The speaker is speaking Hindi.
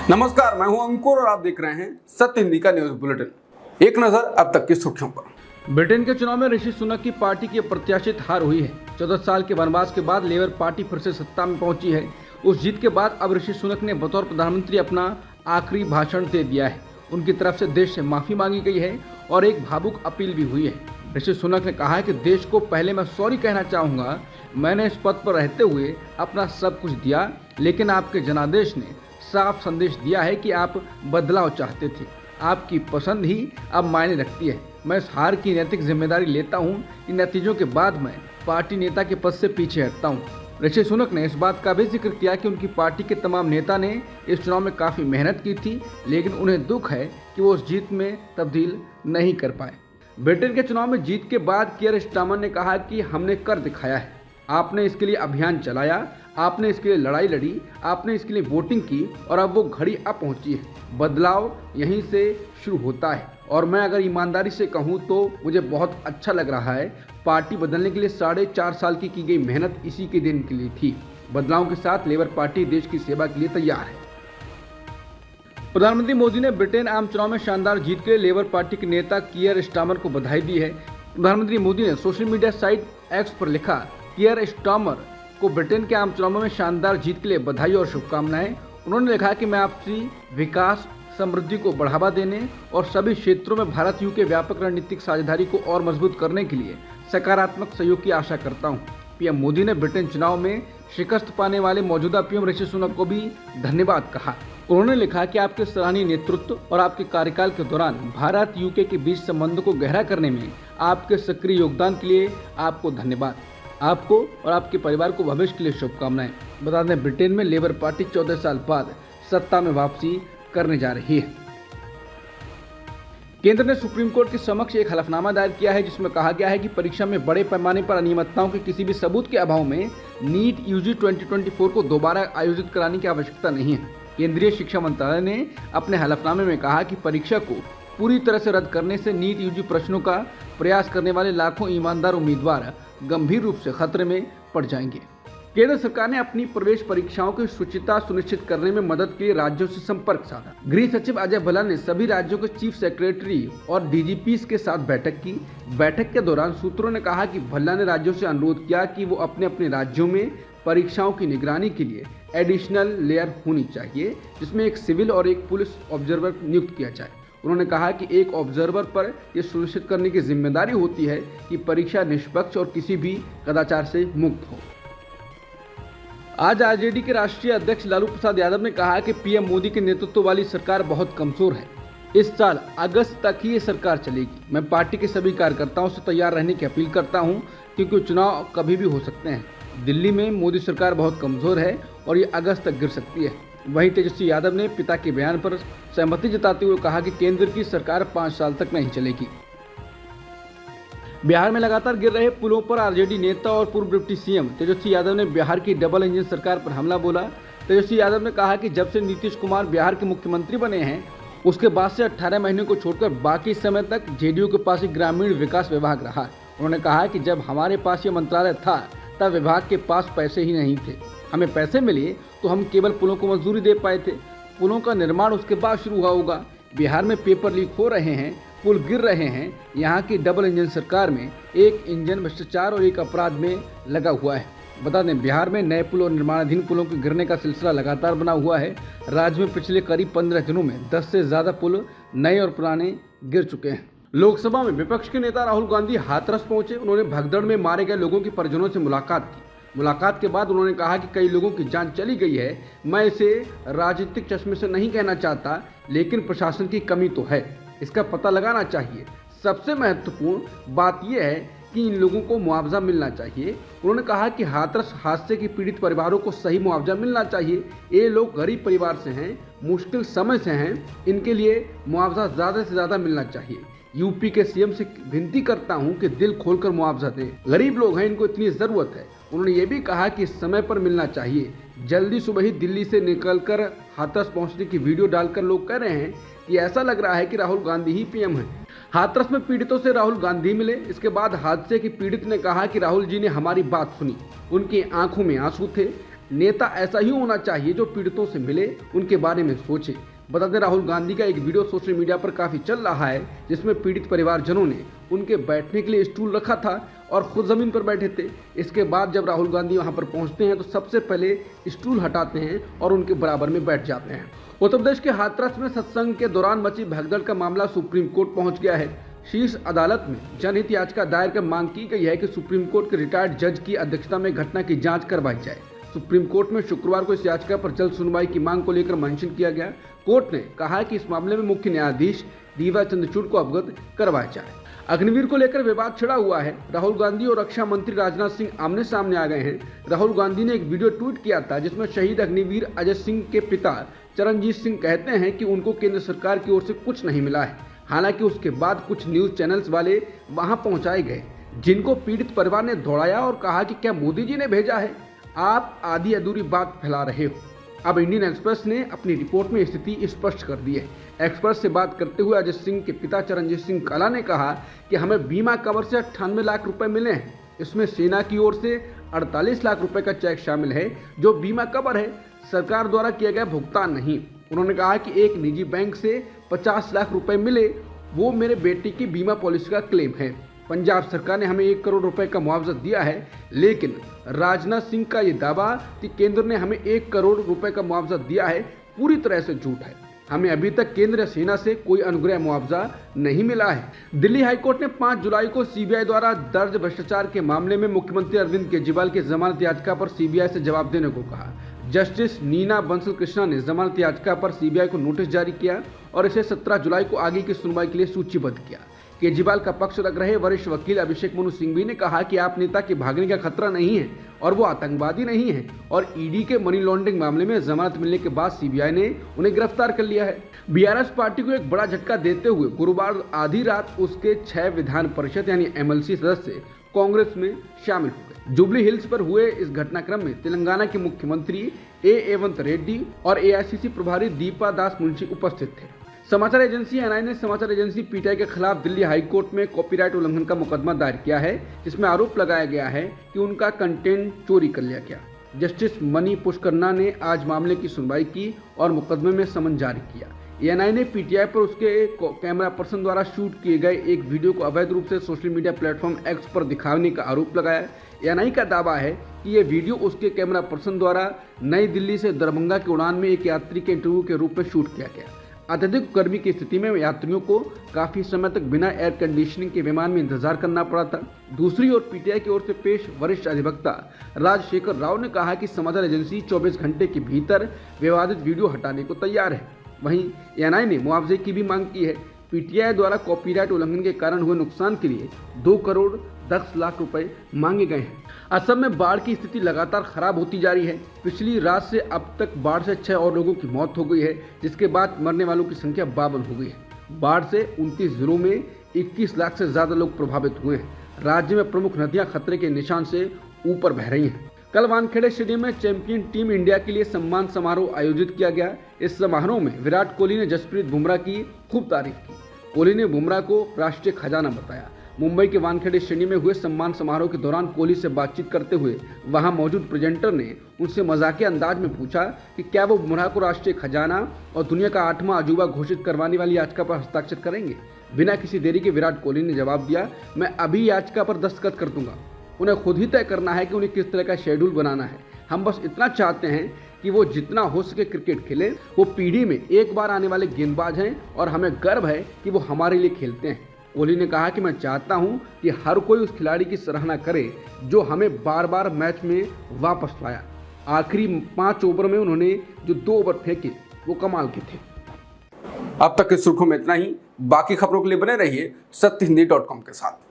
नमस्कार, मैं हूं अंकुर और आप देख रहे हैं सत्य हिंदी का न्यूज बुलेटिन। एक नजर अब तक की सुर्खियों पर। ब्रिटेन के चुनाव में ऋषि सुनक की पार्टी की अप्रत्याशित हार हुई है। 14 साल के वनवास के बाद लेबर पार्टी फिर से सत्ता में पहुंची है। उस जीत के बाद अब ऋषि सुनक ने बतौर प्रधानमंत्री अपना आखिरी भाषण दे दिया है। उनकी तरफ से देश से माफी मांगी गई है और एक भावुक अपील भी हुई है। ऋषि सुनक ने कहा है कि देश को पहले मैं सॉरी कहना चाहूँगा। मैंने इस पद पर रहते हुए अपना सब कुछ दिया, लेकिन आपके जनादेश ने साफ संदेश दिया है कि आप बदलाव चाहते थे। आपकी पसंद ही अब मायने रखती है। मैं इस हार की नैतिक जिम्मेदारी लेता हूं। इन नतीजों के बाद मैं पार्टी नेता के पद से पीछे हटता हूं। ऋषि सुनक ने इस बात का भी जिक्र किया कि उनकी पार्टी के तमाम नेता ने इस चुनाव में काफ़ी मेहनत की थी, लेकिन उन्हें दुख है कि वो उस जीत में तब्दील नहीं कर पाए। ब्रिटेन के चुनाव में जीत के बाद कियर स्टारमर ने कहा कि हमने कर दिखाया है। आपने इसके लिए अभियान चलाया, आपने इसके लिए लड़ाई लड़ी, आपने इसके लिए वोटिंग की और अब वो घड़ी अब पहुंची है। बदलाव यहीं से शुरू होता है और मैं अगर ईमानदारी से कहूं तो मुझे बहुत अच्छा लग रहा है। पार्टी बदलने के लिए 4.5 साल की गई मेहनत इसी के दिन के लिए थी। बदलाव के साथ लेबर पार्टी देश की सेवा के लिए तैयार है। प्रधानमंत्री मोदी ने ब्रिटेन आम चुनाव में शानदार जीत के लिए लेबर पार्टी के नेता कियर स्टारमर को बधाई दी है। प्रधानमंत्री मोदी ने सोशल मीडिया साइट एक्स पर लिखा, कियर स्टारमर को ब्रिटेन के आम चुनाव में शानदार जीत के लिए बधाई और शुभकामनाएं। उन्होंने लिखा कि मैं आपसी विकास, समृद्धि को बढ़ावा देने और सभी क्षेत्रों में भारत यूके व्यापक रणनीतिक साझेदारी को और मजबूत करने के लिए सकारात्मक सहयोग की आशा करता हूं। पीएम मोदी ने ब्रिटेन चुनाव में शिकस्त पाने वाले मौजूदा पीएम ऋषि सुनक को भी धन्यवाद कहा। उन्होंने लिखा कि आपके सराहनीय नेतृत्व और आपके कार्यकाल के दौरान भारत यूके के बीच संबंधों को गहरा करने में आपके सक्रिय योगदान के लिए आपको धन्यवाद। आपको और आपके परिवार को भविष्य के लिए शुभकामनाएं। बता दें, ब्रिटेन में लेबर पार्टी 14 साल बाद सत्ता में वापसी करने जा रही है। केंद्र ने सुप्रीम कोर्ट के समक्ष एक हलफनामा दायर किया है, जिसमें कहा गया है कि परीक्षा में बड़े पैमाने पर अनियमितताओं के किसी भी सबूत के अभाव में नीट यूजी 2024 को दोबारा आयोजित कराने की आवश्यकता नहीं है। केंद्रीय शिक्षा मंत्रालय ने अपने हलफनामे में कहा कि परीक्षा को पूरी तरह से रद्द करने से नीट यूजी प्रश्नों का प्रयास करने वाले लाखों ईमानदार उम्मीदवार गंभीर रूप से खतरे में पड़ जाएंगे। केंद्र सरकार ने अपनी प्रवेश परीक्षाओं की शुचिता सुनिश्चित करने में मदद के लिए राज्यों से संपर्क साधा। गृह सचिव अजय भल्ला ने सभी राज्यों के चीफ सेक्रेटरी और डीजीपीज के साथ बैठक की। बैठक के दौरान सूत्रों ने कहा कि भल्ला ने राज्यों से अनुरोध किया कि वो अपने अपने राज्यों में परीक्षाओं की निगरानी के लिए एडिशनल लेयर होनी चाहिए, जिसमें एक सिविल और एक पुलिस ऑब्जर्वर नियुक्त किया जाए। उन्होंने कहा कि एक ऑब्जर्वर पर यह सुनिश्चित करने की जिम्मेदारी होती है कि परीक्षा निष्पक्ष और किसी भी कदाचार से मुक्त हो। आज आरजेडी के राष्ट्रीय अध्यक्ष लालू प्रसाद यादव ने कहा कि पीएम मोदी के नेतृत्व वाली सरकार बहुत कमजोर है। इस साल अगस्त तक ही ये सरकार चलेगी। मैं पार्टी के सभी कार्यकर्ताओं से तैयार रहने की अपील करता हूं, क्योंकि चुनाव कभी भी हो सकते हैं। दिल्ली में मोदी सरकार बहुत कमजोर है और ये अगस्त तक गिर सकती है। वहीं तेजस्वी यादव ने पिता के बयान पर सहमति जताते हुए कहा कि केंद्र की सरकार 5 साल तक नहीं चलेगी। बिहार में लगातार गिर रहे पुलों पर आरजेडी नेता और पूर्व डिप्टी सीएम तेजस्वी यादव ने बिहार की डबल इंजन सरकार पर हमला बोला। तेजस्वी यादव ने कहा कि जब से नीतीश कुमार बिहार के मुख्यमंत्री बने हैं, उसके बाद से 18 महीने को छोड़कर बाकी समय तक जेडीयू के पास ही ग्रामीण विकास विभाग रहा। उन्होंने कहा कि जब हमारे पास ये मंत्रालय था तब विभाग के पास पैसे ही नहीं थे। हमें पैसे मिले तो हम केवल पुलों को मंजूरी दे पाए थे। पुलों का निर्माण उसके बाद शुरू हुआ होगा। बिहार में पेपर लीक हो रहे हैं, पुल गिर रहे हैं। यहाँ की डबल इंजन सरकार में एक इंजन भ्रष्टाचार और एक अपराध में लगा हुआ है। बता दें, बिहार में नए पुल और निर्माणाधीन पुलों के गिरने का सिलसिला लगातार बना हुआ है। राज्य में पिछले करीब 15 दिनों में 10 से ज़्यादा पुल नए और पुराने गिर चुके हैं। लोकसभा में विपक्ष के नेता राहुल गांधी हाथरस पहुंचे। उन्होंने भगदड़ में मारे गए लोगों के परिजनों से मुलाकात की। मुलाकात के बाद उन्होंने कहा कि कई लोगों की जान चली गई है। मैं इसे राजनीतिक चश्मे से नहीं कहना चाहता, लेकिन प्रशासन की कमी तो है, इसका पता लगाना चाहिए। सबसे महत्वपूर्ण बात यह है कि इन लोगों को मुआवजा मिलना चाहिए। उन्होंने कहा कि हाथरस हादसे के पीड़ित परिवारों को सही मुआवजा मिलना चाहिए। ये लोग गरीब परिवार से हैं, मुश्किल समय से हैं, इनके लिए मुआवजा ज़्यादा से ज़्यादा मिलना चाहिए। यूपी के सीएम से विनती करता हूं कि दिल खोलकर मुआवजा दें। गरीब लोग हैं, इनको इतनी ज़रूरत है। उन्होंने ये भी कहा कि समय पर मिलना चाहिए। जल्दी सुबह ही दिल्ली से निकलकर हाथरस पहुंचने की वीडियो डालकर लोग कह रहे हैं कि ऐसा लग रहा है कि राहुल गांधी ही पीएम है। हाथरस में पीड़ितों से राहुल गांधी मिले। इसके बाद हादसे की पीड़ित ने कहा कि राहुल जी ने हमारी बात सुनी। उनकी आंखों में आंसू थे। नेता ऐसा ही होना चाहिए जो पीड़ितों से मिले, उनके बारे में सोचे। बता दें, राहुल गांधी का एक वीडियो सोशल मीडिया पर काफी चल रहा है, जिसमें पीड़ित परिवारजनों ने उनके बैठने के लिए स्टूल रखा था और खुद जमीन पर बैठे थे। इसके बाद जब राहुल गांधी वहां पर पहुंचते हैं तो सबसे पहले स्टूल हटाते हैं और उनके बराबर में बैठ जाते हैं। उत्तर प्रदेश के हाथरस में सत्संग के दौरान मची भगदड़ का मामला सुप्रीम कोर्ट पहुंच गया है। शीर्ष अदालत में जनहित याचिका दायर कर मांग की गई है कि सुप्रीम कोर्ट के रिटायर्ड जज की अध्यक्षता में घटना की जांच करवाई जाए। सुप्रीम कोर्ट में शुक्रवार को इस याचिका पर जल्द सुनवाई की मांग को लेकर मंथन किया गया। कोर्ट ने कहा कि इस मामले में मुख्य न्यायाधीश दीवा चंद्रचूड़ को अवगत करवाया जाए। अग्निवीर को लेकर विवाद छिड़ा हुआ है। राहुल गांधी और रक्षा मंत्री राजनाथ सिंह आमने सामने आ गए हैं। राहुल गांधी ने एक वीडियो ट्वीट किया था जिसमें शहीद अग्निवीर अजय सिंह के पिता चरणजीत सिंह कहते हैं कि उनको केंद्र सरकार की ओर से कुछ नहीं मिला है। हालांकि उसके बाद कुछ न्यूज चैनल्स वाले वहां पहुंचाए गए, जिनको पीड़ित परिवार ने दौड़ाया और कहा कि क्या मोदी जी ने भेजा है, आप आधी अधूरी बात फैला रहे हो। अब इंडियन एक्सप्रेस ने अपनी रिपोर्ट में स्थिति स्पष्ट कर दी है। एक्सप्रेस से बात करते हुए अजय सिंह के पिता चरणजीत सिंह काला ने कहा कि हमें बीमा कवर से 98 लाख रुपए मिले हैं। इसमें सेना की ओर से 48 लाख रुपए का चेक शामिल है, जो बीमा कवर है, सरकार द्वारा किया गया भुगतान नहीं। उन्होंने कहा कि एक निजी बैंक से 50 लाख रुपए मिले, वो मेरे बेटे की बीमा पॉलिसी का क्लेम है। पंजाब सरकार ने हमें 1 करोड़ रुपए का मुआवजा दिया है, लेकिन राजनाथ सिंह का ये दावा कि केंद्र ने हमें 1 करोड़ रुपए का मुआवजा दिया है पूरी तरह से झूठ है। हमें अभी तक केंद्र या सेना से कोई अनुग्रह मुआवजा नहीं मिला है। दिल्ली हाईकोर्ट ने 5 जुलाई को सीबीआई द्वारा दर्ज भ्रष्टाचार के मामले में मुख्यमंत्री अरविंद केजरीवाल की जमानत याचिका पर सीबीआई से जवाब देने को कहा। जस्टिस नीना बंसल कृष्णा ने जमानत याचिका पर सीबीआई को नोटिस जारी किया और इसे 17 जुलाई को आगे की सुनवाई के लिए सूचीबद्ध किया। केजरीवाल का पक्ष रख रहे वरिष्ठ वकील अभिषेक मनु सिंघवी ने कहा कि आप नेता के भागने का खतरा नहीं है और वो आतंकवादी नहीं है, और ईडी के मनी लॉन्ड्रिंग मामले में जमानत मिलने के बाद सीबीआई ने उन्हें गिरफ्तार कर लिया है। बीआरएस पार्टी को एक बड़ा झटका देते हुए गुरुवार आधी रात उसके 6 विधान परिषद यानी एमएलसी सदस्य कांग्रेस में शामिल हो गए। जुबली हिल्स पर हुए इस घटनाक्रम में तेलंगाना के मुख्यमंत्री रेवंत रेड्डी और एआईसीसी प्रभारी दीपा दास मुंशी उपस्थित थे। समाचार एजेंसी एनआई ने समाचार एजेंसी पीटीआई के खिलाफ दिल्ली हाईकोर्ट में कॉपीराइट उल्लंघन का मुकदमा दायर किया है, जिसमें आरोप लगाया गया है कि उनका कंटेंट चोरी कर लिया गया। जस्टिस मनी पुष्करना ने आज मामले की सुनवाई की और मुकदमे में समन जारी किया। एएनआई ने पीटीआई पर उसके कैमरा पर्सन द्वारा शूट किए गए एक वीडियो को अवैध रूप से सोशल मीडिया प्लेटफॉर्म एक्स पर दिखाने का आरोप लगाया। एएनआई का दावा है कि यह वीडियो उसके कैमरा पर्सन द्वारा नई दिल्ली से दरभंगा की उड़ान में एक यात्री के इंटरव्यू के रूप में शूट किया गया। अत्यधिक गर्मी की स्थिति में यात्रियों को काफी समय तक बिना एयर कंडीशनिंग के विमान में इंतजार करना पड़ा था। दूसरी ओर पीटीआई की ओर से पेश वरिष्ठ अधिवक्ता राजशेखर राव ने कहा कि समाचार एजेंसी 24 घंटे के भीतर विवादित वीडियो हटाने को तैयार है। वहीं एएनआई ने मुआवजे की भी मांग की है। पीटीआई द्वारा कॉपीराइट उल्लंघन के कारण हुए नुकसान के लिए 2 करोड़ 10 लाख रुपए मांगे गए हैं। असम में बाढ़ की स्थिति लगातार खराब होती जा रही है। पिछली रात से अब तक बाढ़ से 6 और लोगों की मौत हो गई है, जिसके बाद मरने वालों की संख्या 52 हो गई है। बाढ़ से 29 जिलों में 21 लाख से ज्यादा लोग प्रभावित हुए हैं। राज्य में प्रमुख नदियां खतरे के निशान से ऊपर बह रही हैं। कल वानखेड़े स्टेडियम में चैंपियन टीम इंडिया के लिए सम्मान समारोह आयोजित किया गया। इस समारोह में विराट कोहली ने जसप्रीत बुमराह की खूब तारीफ की। कोहली ने बुमराह को राष्ट्रीय खजाना बताया। मुंबई के वानखेड़े स्टेडियम में हुए सम्मान समारोह के दौरान कोहली से बातचीत करते हुए वहां मौजूद प्रेजेंटर ने उनसे मजाकिया अंदाज में पूछा कि क्या वो बुमराह को राष्ट्रीय खजाना और दुनिया का 8वां अजूबा घोषित करवाने वाली याचिका पर हस्ताक्षर करेंगे। बिना किसी देरी के विराट कोहली ने जवाब दिया, मैं अभी याचिका पर दस्तखत कर दूंगा। उन्हें खुद ही तय करना है कि उन्हें किस तरह का शेड्यूल बनाना है। हम बस इतना चाहते हैं कि वो जितना हो सके क्रिकेट खेले। वो पीढ़ी में एक बार आने वाले गेंदबाज हैं और हमें गर्व है कि वो हमारे लिए खेलते हैं। कोहली ने कहा कि मैं चाहता हूं कि हर कोई उस खिलाड़ी की सराहना करे जो हमें बार बार मैच में वापस लाया। आखिरी 5 ओवर में उन्होंने जो 2 ओवर फेंके वो कमाल के थे। अब तक की सुर्खियों में इतना ही। बाकी खबरों के लिए बने रहिए सत्यहिंदी.com के साथ।